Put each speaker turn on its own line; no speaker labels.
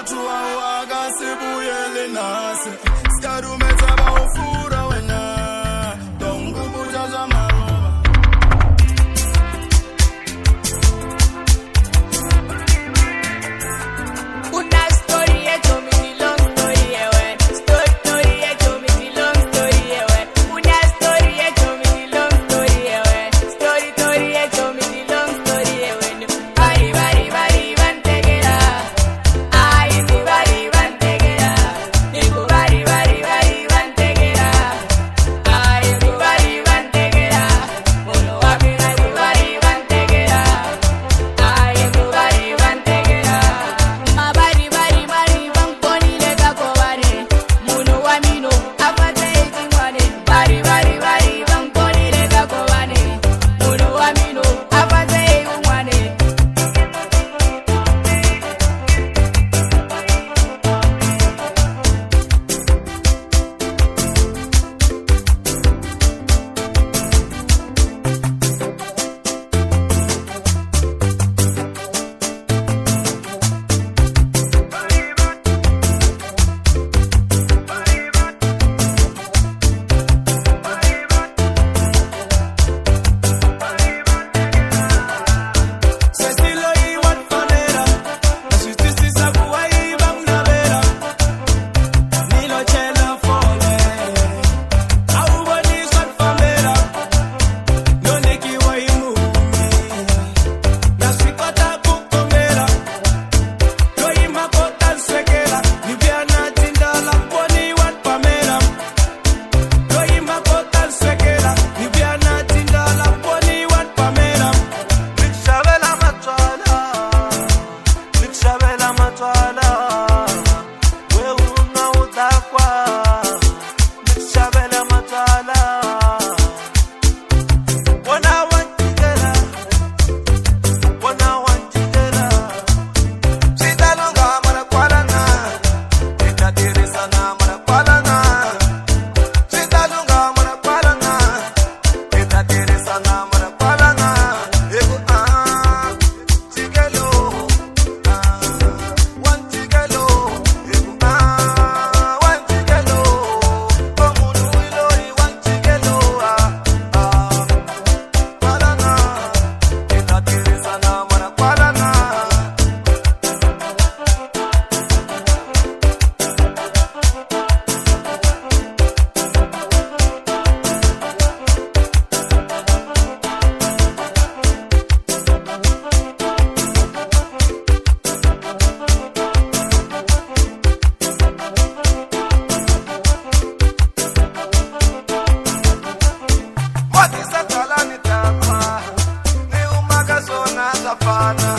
mutu wa agasibuye nasi skarumetsa baufura wena dongubuja za maloba
una story echo me long story ewe story echo me long story ewe una story echo me long story ewe story echo me long story ewe bari bantegera ay mi bari bantegera niku bari bantegera ay mi bari bantegera uno wa mi bari bantegera ay mi bari bantegera ma bari bankoni le kako bari muno wa mino afate jingwane bari bankoni le kako bari muno wa mino afate jingwane
Safana